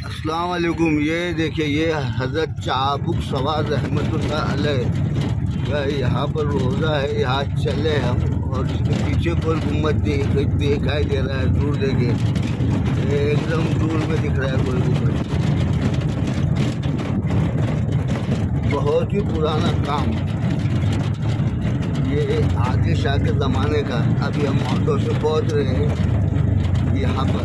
अस्सलाम वालेकुम। ये देखिए, ये हज़रत चाबुक सवार रहमतुल्लाह अलैह, यहाँ पर रोज़ा है। यहाँ चले हम, और इसके पीछे कोई गुम्बद दिखाई दे रहा है। दूर देखिए, एकदम दूर में दिख रहा है कोई गुम्बद। बहुत ही पुराना काम, ये आदिल शाह के ज़माने का। अभी हम ऑटो से पहुँच रहे हैं यहाँ पर।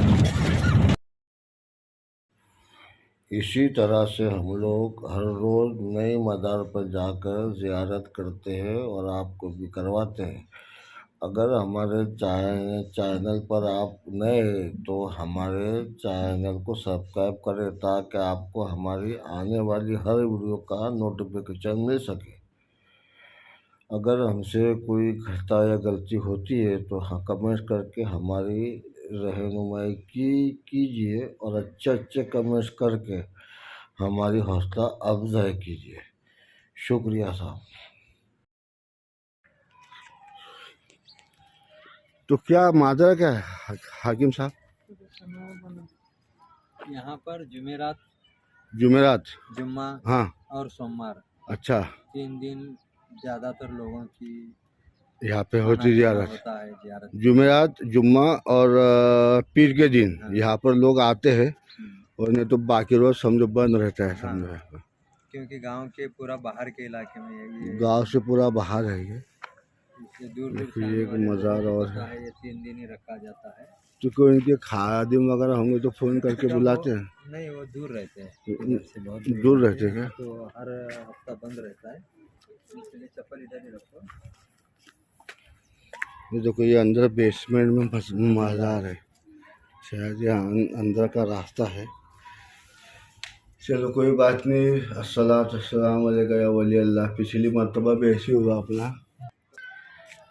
इसी तरह से हम लोग हर रोज़ नए मज़ार पर जाकर ज़ियारत करते हैं और आपको भी करवाते हैं। अगर हमारे चैनल पर आप नए हैं तो हमारे चैनल को सब्सक्राइब करें, ताकि आपको हमारी आने वाली हर वीडियो का नोटिफिकेशन मिल सके। अगर हमसे कोई खता या गलती होती है तो कमेंट करके हमारी रहनुमाई कीजिए, और अच्छे अच्छे कमेंट्स करके हमारी हौसला अफजाई कीजिए। शुक्रिया साहब। तो क्या माजरा क्या है हाकिम साहब? यहाँ पर जुमेरात, जुमेरात, जुम्मा हाँ, और सोमवार, अच्छा, 3 दिन ज़्यादातर लोगों की यहाँ पे आना होती जाना ज़ियारत। होता है ज़ियारत। जुमेरात, जुम्मा और पीर के दिन हाँ। यहाँ पर लोग आते हैं, और नहीं तो बाकी रोज समझो बंद रहता है, हाँ, समझो। क्योंकि गांव के पूरा बाहर के इलाके में है ये, गांव से पूरा बाहर है ये। इससे दूर दूर से देखिए, आने एक वाले लोगों मज़ार को और पता है। है ये 3 दिन ही रखा जाता है। तो कोई इनके खादिम वगैरह होंगे तो फ़ोन करके जब बुलाते हैं? नहीं, वो दूर रहते हैं, इधर से बहुत दूर रहते रहते हैं हैं, क्या? तो हर हफ्ता बंद रहता है, इसलिए चप्पल इधर ही रखो। ये देखो, ये अंदर बेसमेंट में मज़ार है, शायद यहाँ अंदर का रास्ता है। चलो कोई बात नहीं। अस्सलातु वस्सलाम अलैका या वली अल्लाह। पिछली मरतबा भी ऐसे हुआ अपना।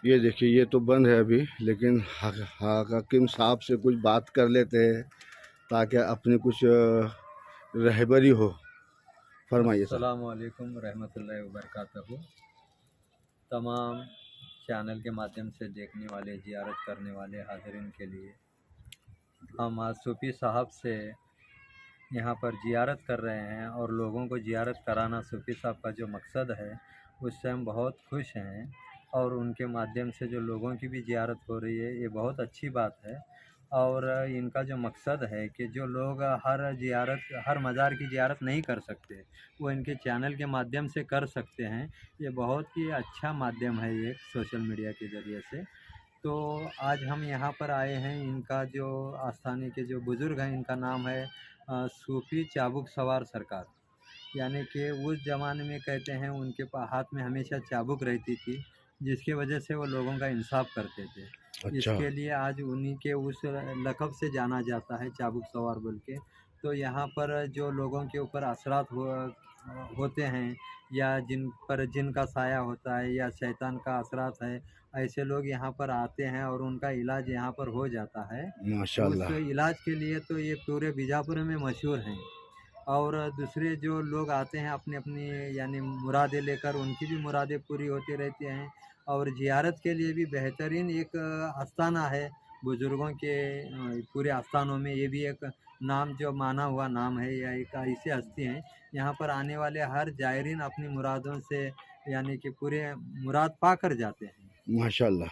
ये देखिए, ये तो बंद है अभी, लेकिन हाकिम साहब से कुछ बात कर लेते हैं ताकि अपनी कुछ रहबरी हो। फरमाइए साहब। अस्सलामु अलैकुम रहमतुल्लाहि व बरकातहू। तमाम चैनल के माध्यम से देखने वाले, ज़ियारत करने वाले हाज़रीन के लिए हम आज सूफ़ी साहब से यहाँ पर ज़ियारत कर रहे हैं, और लोगों को ज़ियारत कराना सूफ़ी साहब का जो मकसद है उससे हम बहुत खुश हैं। और उनके माध्यम से जो लोगों की भी ज़ियारत हो रही है, ये बहुत अच्छी बात है। और इनका जो मकसद है कि जो लोग हर मज़ार की ज़ियारत नहीं कर सकते, वो इनके चैनल के माध्यम से कर सकते हैं। ये बहुत ही अच्छा माध्यम है ये, सोशल मीडिया के ज़रिए से। तो आज हम यहाँ पर आए हैं, इनका जो आस्थानी के जो बुज़ुर्ग हैं, इनका नाम है सूफ़ी चाबुक सवार सरकार। यानी कि उस ज़माने में कहते हैं उनके हाथ में हमेशा चाबुक रहती थी, जिसकी वजह से वो लोगों का इंसाफ करते थे। अच्छा, इसके लिए आज उन्हीं के उस लक़ब से जाना जाता है, चाबुक सवार बोल के। तो यहाँ पर जो लोगों के ऊपर असरात होते हैं, या जिन पर जिन का साया होता है, या शैतान का असरात है, ऐसे लोग यहाँ पर आते हैं और उनका इलाज यहाँ पर हो जाता है। उस माशाल्लाह। इलाज के लिए तो ये पूरे बीजापुर में मशहूर हैं। और दूसरे जो लोग आते हैं अपनी अपनी यानी मुरादें लेकर, उनकी भी मुरादें पूरी होती रहती हैं। और ज़ियारत के लिए भी बेहतरीन एक आस्थाना है बुज़ुर्गों के, पूरे आस्थानों में ये भी एक नाम जो माना हुआ नाम है, या एक ऐसी हस्ती हैं, यहाँ पर आने वाले हर ज़ायरीन अपनी मुरादों से यानी कि पूरे मुराद पा कर जाते हैं। माशाल्लाह।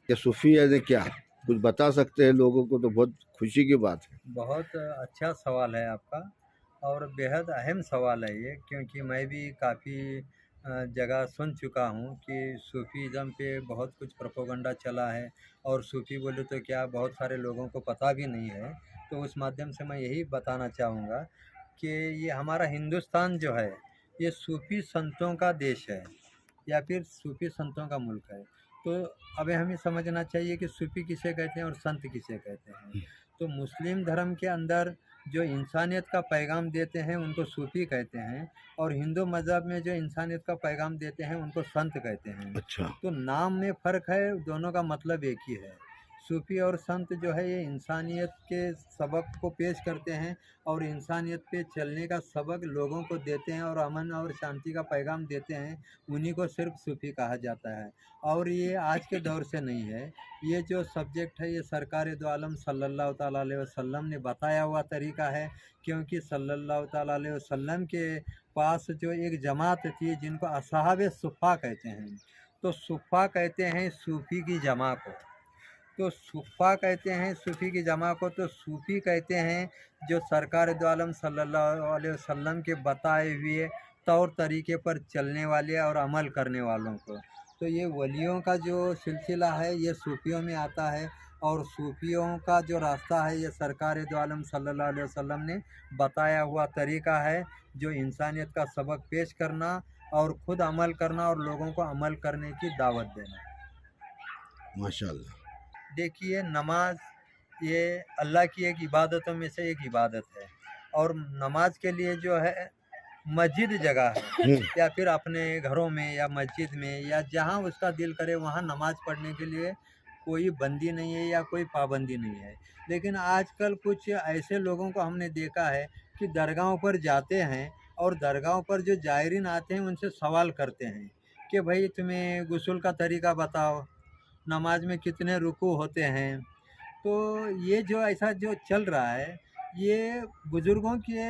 ये सूफ़ी यानी क्या, कुछ बता सकते हैं लोगों को? तो बहुत खुशी की बात है। बहुत अच्छा सवाल है आपका, और बेहद अहम सवाल है ये, क्योंकि मैं भी काफ़ी जगह सुन चुका हूँ कि सूफ़ीज़्म पे बहुत कुछ प्रोपोगंडा चला है। और सूफ़ी बोले तो क्या, बहुत सारे लोगों को पता भी नहीं है। तो उस माध्यम से मैं यही बताना चाहूँगा कि ये हमारा हिंदुस्तान जो है ये सूफ़ी संतों का देश है या फिर सूफ़ी संतों का मुल्क है। तो अब हमें समझना चाहिए कि सूफ़ी किसे कहते हैं और संत किसे कहते हैं। तो मुस्लिम धर्म के अंदर जो इंसानियत का पैगाम देते हैं उनको सूफ़ी कहते हैं, और हिंदू मज़हब में जो इंसानियत का पैगाम देते हैं उनको संत कहते हैं। अच्छा। तो नाम में फ़र्क है, दोनों का मतलब एक ही है। सूफ़ी और संत जो है ये इंसानियत के सबक को पेश करते हैं और इंसानियत पे चलने का सबक लोगों को देते हैं और अमन और शांति का पैगाम देते हैं, उन्हीं को सिर्फ सूफ़ी कहा जाता है। और ये आज के दौर से नहीं है, ये जो सब्जेक्ट है ये सरकार दो आलम सल्लल्लाहु ताला अलैहि वसल्लम ने बताया हुआ तरीका है, क्योंकि सल्लल्लाहु ताला अलैहि वसल्लम के पास जो एक जमात थी जिनको असहाबे सुफ़ा कहते हैं। तो सुफ़ा कहते हैं सूफ़ी की जमा को, तो सुफ़ा कहते हैं सूफ़ी की जमा को, तो सूफ़ी कहते हैं जो सरकार दो आलम सल्लल्लाहु अलैहि वसल्लम के बताए हुए तौर तरीके पर चलने वाले और अमल करने वालों को। तो ये वलियों का जो सिलसिला है ये सूफ़ियों में आता है, और सूफ़ियों का जो रास्ता है ये सरकार दो आलम सल्लल्लाहु अलैहि वसल्लम ने बताया हुआ तरीका है, जो इंसानियत का सबक पेश करना और ख़ुद अमल करना और लोगों को अमल करने की दावत देना। माशाल्लाह। देखिए, नमाज ये अल्लाह की एक इबादतों में से एक इबादत है, और नमाज के लिए जो है मस्जिद जगह है या फिर अपने घरों में या मस्जिद में या जहाँ उसका दिल करे वहाँ नमाज पढ़ने के लिए कोई बंदी नहीं है या कोई पाबंदी नहीं है। लेकिन आजकल कुछ ऐसे लोगों को हमने देखा है कि दरगाहों पर जाते हैं और दरगाहों पर जो जायरीन आते हैं उनसे सवाल करते हैं कि भाई तुम्हें गुस्ल का तरीका बताओ, नमाज में कितने रुकू होते हैं। तो ये जो ऐसा जो चल रहा है ये बुज़ुर्गों के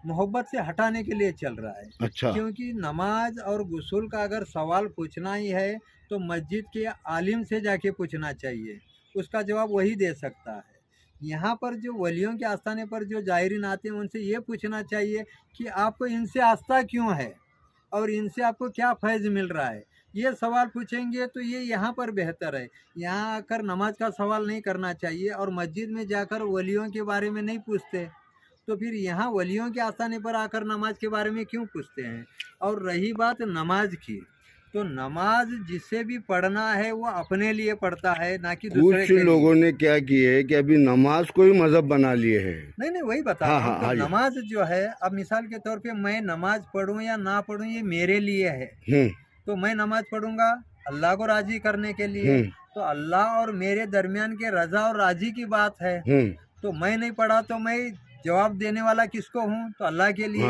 मोहब्बत से हटाने के लिए चल रहा है। अच्छा। क्योंकि नमाज और गुस्ल का अगर सवाल पूछना ही है तो मस्जिद के आलिम से जाके पूछना चाहिए, उसका जवाब वही दे सकता है। यहाँ पर जो वलियों के आस्थाने पर जो जायरीन आते हैं उनसे ये पूछना चाहिए कि आपको इनसे आस्था क्यों है और इनसे आपको क्या फैज़ मिल रहा है। ये सवाल पूछेंगे तो ये यहाँ पर बेहतर है। यहाँ आकर नमाज का सवाल नहीं करना चाहिए और मस्जिद में जाकर वलियों के बारे में नहीं पूछते, तो फिर यहाँ वलियों के आस्थाने पर आकर नमाज के बारे में क्यों पूछते हैं। और रही बात नमाज की, तो नमाज जिसे भी पढ़ना है वो अपने लिए पढ़ता है, ना कि दूसरे कुछ के लिए। लोगों ने क्या किए है कि अभी नमाज को ही मजहब बना लिए है। नहीं वही बता हाँ, रहा हूँ। हाँ, तो हाँ, नमाज जो है, अब मिसाल के तौर पे मैं नमाज पढ़ूँ या ना पढ़ूँ ये मेरे लिए है। तो मैं नमाज पढ़ूंगा अल्लाह को राजी करने के लिए, तो अल्लाह और मेरे दरमियान के रजा और राजी की बात है। तो मैं नहीं पढ़ा तो मैं जवाब देने वाला किसको हूँ, तो अल्लाह के लिए।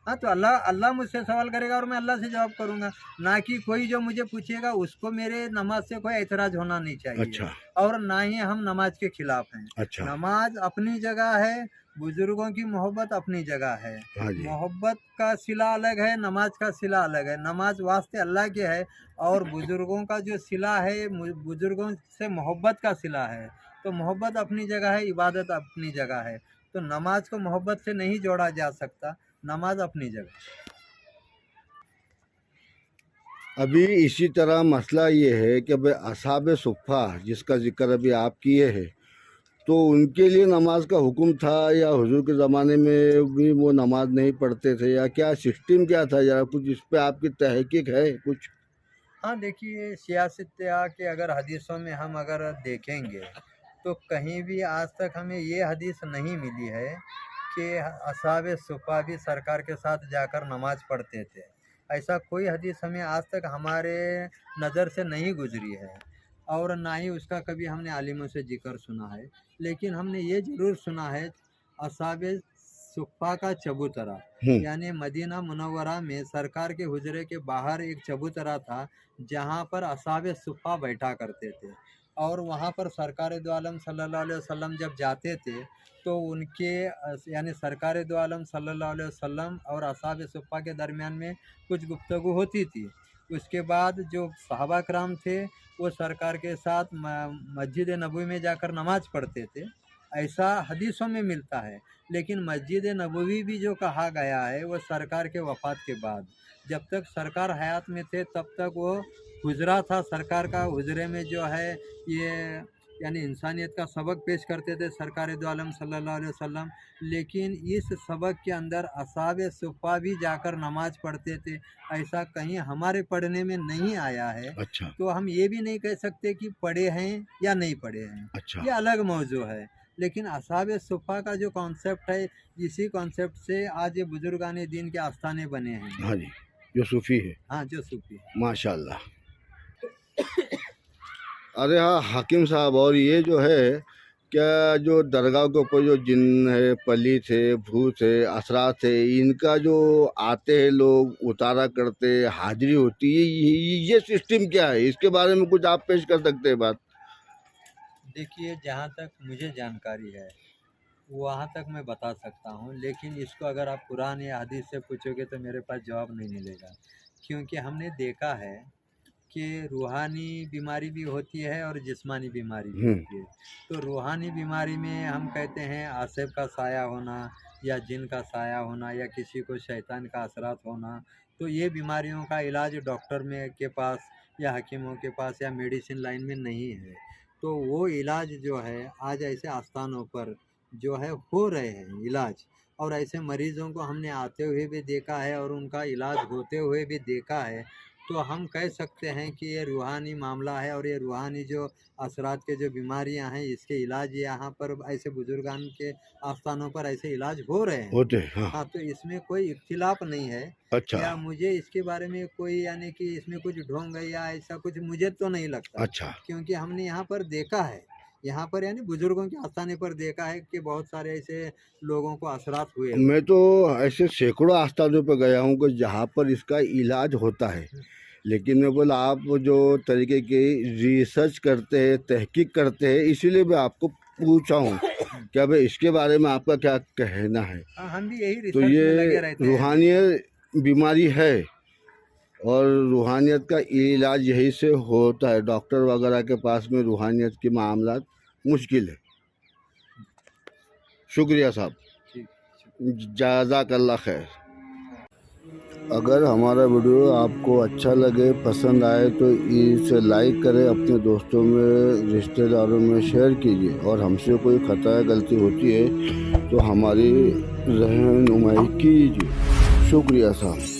हाँ, तो अल्लाह मुझसे सवाल करेगा और मैं अल्लाह से जवाब करूँगा, ना कि कोई जो मुझे पूछेगा उसको मेरे नमाज से कोई ऐतराज़ होना नहीं चाहिए। अच्छा। और ना ही हम नमाज के खिलाफ हैं। अच्छा। नमाज अपनी जगह है, बुजुर्गों की मोहब्बत अपनी जगह है। मोहब्बत का सिला अलग है, नमाज का सिला अलग है। नमाज वास्ते अल्लाह के है और बुजुर्गों का जो सिला है बुजुर्गों से मोहब्बत का सिला है। तो मोहब्बत अपनी जगह है, इबादत अपनी जगह है। तो नमाज को मोहब्बत से नहीं जोड़ा जा सकता, नमाज अपनी जगह। अभी इसी तरह मसला ये है कि भाई असहाबे सुफ़ा जिसका जिक्र अभी आप किए हैं, तो उनके लिए नमाज का हुक्म था या हुजूर के ज़माने में भी वो नमाज नहीं पढ़ते थे, या क्या सिस्टम क्या था, ज़रा कुछ इस पे आपकी तहकीक है कुछ? हाँ, देखिए, सियासत के अगर हदीसों में हम अगर देखेंगे तो कहीं भी आज तक हमें ये हदीस नहीं मिली है कि असहाबे सुफ़ा भी सरकार के साथ जाकर नमाज पढ़ते थे। ऐसा कोई हदीस हमें आज तक हमारे नज़र से नहीं गुजरी है और ना ही उसका कभी हमने आलिमों से जिक्र सुना है। लेकिन हमने ये ज़रूर सुना है असहाबे सुफ़ा का चबूतरा, यानी मदीना मुनव्वरा में सरकार के हुजरे के बाहर एक चबूतरा था जहाँ पर असहाबे सुफ़ा बैठा करते थे। और वहाँ पर सरकार दो आलम सल्लल्लाहु अलैहि वसल्लम जब जाते थे तो उनके यानी सरकार दो आलम सल्लल्लाहु अलैहि वसल्लम और असहाबे सुफ़ा के दरमियान में कुछ गुफ्तगू होती थी। उसके बाद जो सहाबा कराम थे वो सरकार के साथ मस्जिद नबवी में जाकर नमाज पढ़ते थे, ऐसा हदीसों में मिलता है। लेकिन मस्जिद नबवी भी जो कहा गया है वो सरकार के वफ़ात के बाद, जब तक सरकार हयात में थे तब तक वो हुजरा था सरकार का। हुजरे में जो है ये यानी इंसानियत का सबक पेश करते थे सरकार दो आलम सल्लल्लाहु अलैहि वसल्लम। लेकिन इस सबक के अंदर असहाबे सुफ़्फ़ा भी जाकर नमाज पढ़ते थे, ऐसा कहीं हमारे पढ़ने में नहीं आया है। अच्छा तो हम ये भी नहीं कह सकते कि पढ़े हैं या नहीं पढ़े हैं, अच्छा ये अलग मौजू है। लेकिन असहाबे सुफ़्फ़ा का जो कॉन्सेप्ट है, इसी कॉन्सेप्ट से आज ये बुजुर्गान दीन के आस्थाने बने हैं। हाँ जी, जो सूफ़ी है, हाँ, जो सूफी है। माशाल्लाह। अरे हाँ हाकिम साहब, और ये जो है क्या जो दरगाह के ऊपर जो जिन है, पलीत है, भूत है, असरात है, इनका जो आते हैं लोग उतारा करते हैं, हाजिरी होती है, ये सिस्टम क्या है? इसके बारे में कुछ आप पेश कर सकते हैं बात? देखिए, जहाँ तक मुझे जानकारी है वहाँ तक मैं बता सकता हूँ, लेकिन इसको अगर आप कुरान या हदीस से पूछोगे तो मेरे पास जवाब नहीं मिलेगा। क्योंकि हमने देखा है कि रूहानी बीमारी भी होती है और जिस्मानी बीमारी भी होती है। तो रूहानी बीमारी में हम कहते हैं आसिफ का साया होना या जिन का साया होना या किसी को शैतान का असरात होना। तो ये बीमारियों का इलाज डॉक्टर में के पास या हकीमों के पास या मेडिसिन लाइन में नहीं है। तो वो इलाज जो है आज ऐसे आस्थानों पर जो है हो रहे हैं इलाज, और ऐसे मरीज़ों को हमने आते हुए भी देखा है और उनका इलाज होते हुए भी देखा है। तो हम कह सकते हैं कि ये रूहानी मामला है और ये रूहानी जो असरात के जो बीमारियां हैं इसके इलाज यहाँ पर ऐसे बुजुर्गान के आस्थानों पर ऐसे इलाज हो रहे हैं, होते हैं, हाँ। हाँ, तो इसमें कोई इख्तिलाफ नहीं है। अच्छा या मुझे इसके बारे में कोई यानी कि इसमें कुछ ढोंग है या ऐसा कुछ मुझे तो नहीं लगता। अच्छा क्योंकि हमने यहाँ पर देखा है, यहाँ पर यानी बुजुर्गों के आस्थाने पर देखा है कि बहुत सारे ऐसे लोगों को असरात हुए। मैं तो ऐसे सैकड़ों आस्थानों पर गया हूँ कि जहाँ पर इसका इलाज होता है, लेकिन मैं बोला आप जो तरीके की रिसर्च करते हैं, तहकीक करते हैं, इसीलिए मैं आपको पूछा हूँ क्या भाई इसके बारे में आपका क्या कहना है। हम भी यही तो रिसर्च में लगे ये रहते हैं। रूहानियत बीमारी है और रूहानियत का इलाज यही से होता है, डॉक्टर वगैरह के पास में रूहानियत के मामला मुश्किल है। शुक्रिया साहब, जज़ाकल्लाह खैर। अगर हमारा वीडियो आपको अच्छा लगे, पसंद आए तो इसे लाइक करें, अपने दोस्तों में, रिश्तेदारों में शेयर कीजिए, और हमसे कोई खता या गलती होती है तो हमारी रहनुमाई कीजिए। शुक्रिया साहब।